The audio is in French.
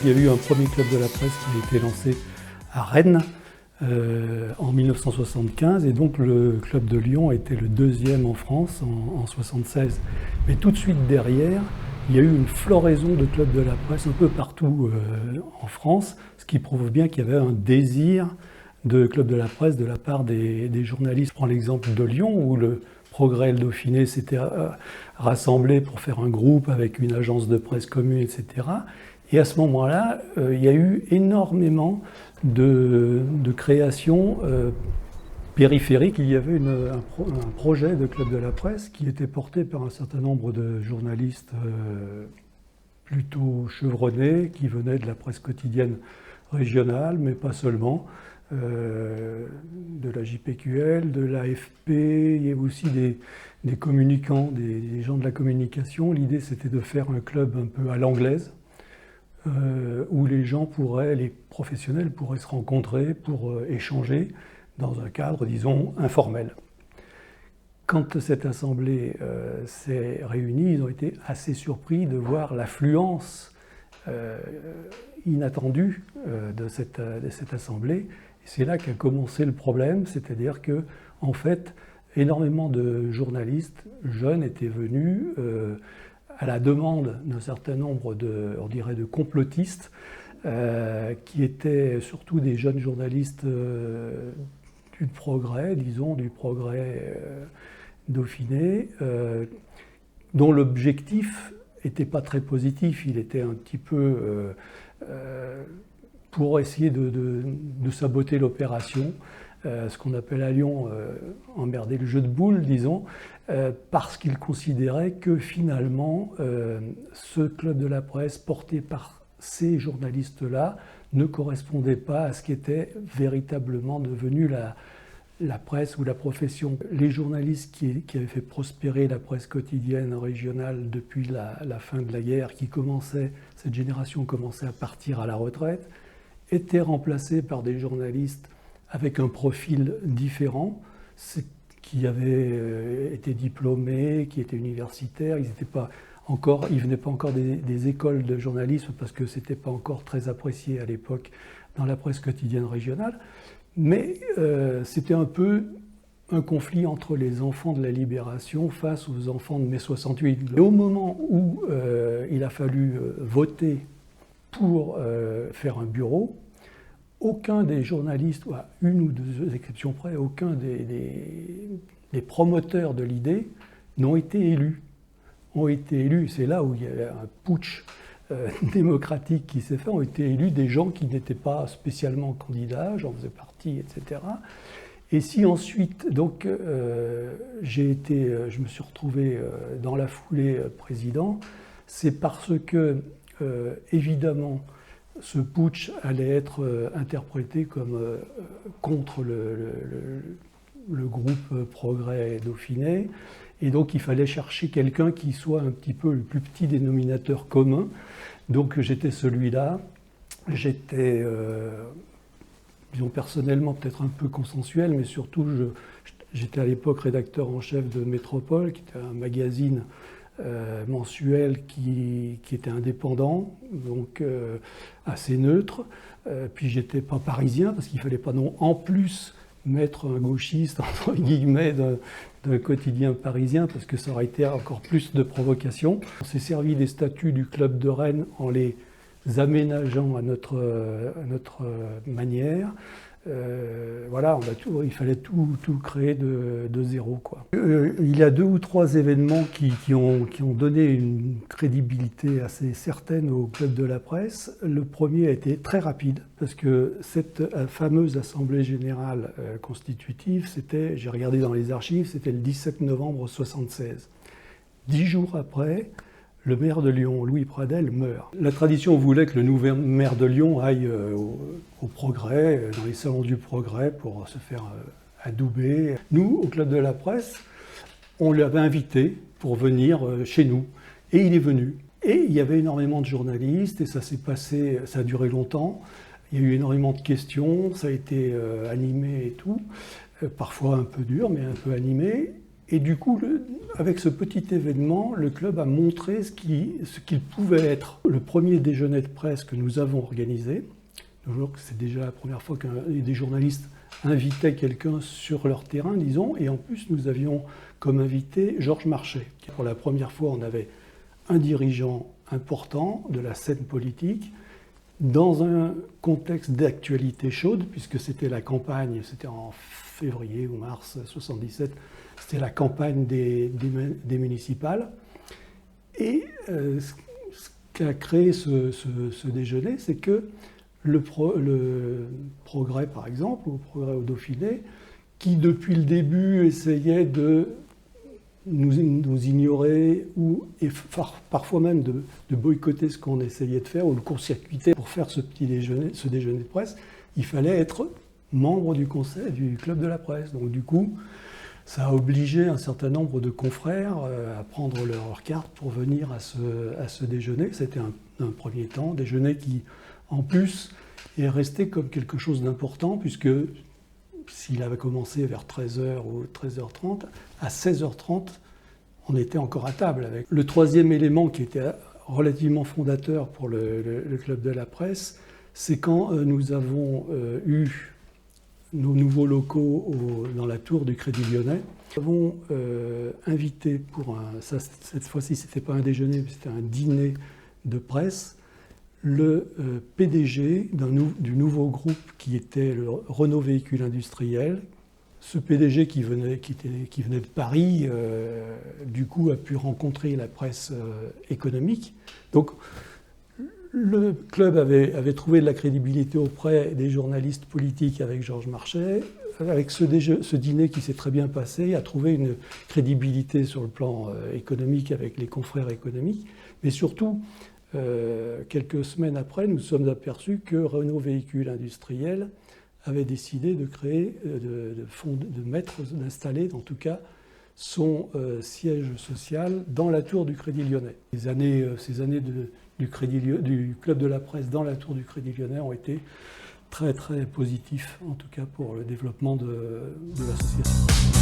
Il y a eu un premier club de la presse qui a été lancé à Rennes en 1975 et donc le club de Lyon a été le deuxième en France en 1976. Mais tout de suite derrière, il y a eu une floraison de clubs de la presse un peu partout en France, ce qui prouve bien qu'il y avait un désir de club de la presse de la part des journalistes. Je prends l'exemple de Lyon où le Progrès et le Dauphiné s'étaient rassemblés pour faire un groupe avec une agence de presse commune, etc. Et à ce moment-là, il y a eu énormément de créations périphériques. Il y avait un projet de club de la presse qui était porté par un certain nombre de journalistes plutôt chevronnés, qui venaient de la presse quotidienne régionale, mais pas seulement, de la JPQL, de l'AFP, il y avait aussi des communicants, des gens de la communication. L'idée, c'était de faire un club un peu à l'anglaise, où les gens les professionnels pourraient se rencontrer pour échanger dans un cadre, disons, informel. Quand cette assemblée s'est réunie, ils ont été assez surpris de voir l'affluence inattendue de cette assemblée. Et c'est là qu'a commencé le problème, c'est-à-dire que, en fait, énormément de journalistes jeunes étaient venus à la demande d'un certain nombre on dirait, de complotistes, qui étaient surtout des jeunes journalistes du progrès, disons, du progrès dauphiné, dont l'objectif n'était pas très positif, il était un petit peu pour essayer de saboter l'opération, ce qu'on appelle à Lyon emmerder le jeu de boules, disons, parce qu'ils considéraient que finalement, ce club de la presse porté par ces journalistes-là ne correspondait pas à ce qui était véritablement devenu la presse ou la profession. Les journalistes qui avaient fait prospérer la presse quotidienne régionale depuis la fin de la guerre, cette génération commençait à partir à la retraite, étaient remplacés par des journalistes avec un profil différent, qui avaient été diplômés, qui étaient universitaires, ils ne venaient pas encore des écoles de journalisme parce que ce n'était pas encore très apprécié à l'époque dans la presse quotidienne régionale, mais c'était un peu un conflit entre les enfants de la Libération face aux enfants de mai 68. Et au moment où il a fallu voter pour faire un bureau, aucun des journalistes, ou à une ou deux exceptions près, aucun des promoteurs de l'idée n'ont été élus. C'est là où il y a un putsch démocratique qui s'est fait, ont été élus des gens qui n'étaient pas spécialement candidats, j'en faisais partie, etc. Et si ensuite, donc, je me suis retrouvé dans la foulée président, c'est parce que, évidemment, ce putsch allait être interprété comme contre le groupe Progrès Dauphiné, et donc il fallait chercher quelqu'un qui soit un petit peu le plus petit dénominateur commun. Donc j'étais celui-là, j'étais, disons personnellement peut-être un peu consensuel, mais surtout j'étais à l'époque rédacteur en chef de Métropole, qui était un magazine mensuel qui était indépendant, donc assez neutre. Puis j'étais pas parisien, parce qu'il ne fallait pas non en plus mettre un gauchiste, entre guillemets, d'un quotidien parisien, parce que ça aurait été encore plus de provocation. On s'est servi des statuts du club de Rennes en les aménageant à notre manière. Voilà, il fallait tout créer de zéro, quoi. Il y a 2 ou 3 événements qui ont donné une crédibilité assez certaine au club de la presse. Le premier a été très rapide, parce que cette fameuse assemblée générale constitutive, j'ai regardé dans les archives, c'était le 17 novembre 1976. 10 jours après, le maire de Lyon, Louis Pradel, meurt. La tradition voulait que le nouveau maire de Lyon aille au Progrès, dans les salons du Progrès, pour se faire adouber. Nous, au Club de la Presse, on l'avait invité pour venir chez nous. Et il est venu. Et il y avait énormément de journalistes, et ça s'est passé, ça a duré longtemps. Il y a eu énormément de questions, ça a été animé et tout. Parfois un peu dur, mais un peu animé. Et du coup, avec ce petit événement, le club a montré ce qu'il pouvait être. Le premier déjeuner de presse que nous avons organisé, c'est déjà la première fois que des journalistes invitaient quelqu'un sur leur terrain, disons, et en plus nous avions comme invité Georges Marchais. Pour la première fois, on avait un dirigeant important de la scène politique dans un contexte d'actualité chaude, puisque c'était la campagne, c'était en février ou mars 1977, c'était la campagne des municipales. Et ce qu'a créé ce déjeuner, c'est que le Progrès, par exemple, ou Progrès au Dauphiné, qui depuis le début essayait de nous ignorer ou parfois même de boycotter ce qu'on essayait de faire ou le court-circuiter pour faire ce déjeuner de presse, il fallait être membre du club de la presse. Donc du coup, ça a obligé un certain nombre de confrères à prendre leur carte pour venir à ce déjeuner. C'était un premier temps, déjeuner qui, en plus, est resté comme quelque chose d'important, puisque s'il avait commencé vers 13h ou 13h30, à 16h30, on était encore à table avec. Le troisième élément qui était relativement fondateur pour le club de la presse, c'est quand nous avons eu nos nouveaux locaux dans la tour du Crédit Lyonnais. Nous avons invité cette fois-ci, ce n'était pas un déjeuner, mais c'était un dîner de presse, le PDG du nouveau groupe qui était le Renault Véhicule Industriel. Ce PDG qui venait de Paris, du coup, a pu rencontrer la presse économique. Donc, le club avait trouvé de la crédibilité auprès des journalistes politiques avec Georges Marchais. Avec ce dîner qui s'est très bien passé, a trouvé une crédibilité sur le plan économique avec les confrères économiques. Mais surtout, quelques semaines après, nous sommes aperçus que Renault Véhicule Industriel avait décidé de créer, d'installer en tout cas son siège social dans la tour du Crédit Lyonnais. Ces années du club de la presse dans la tour du Crédit Lyonnais ont été très très positifs, en tout cas pour le développement de l'association.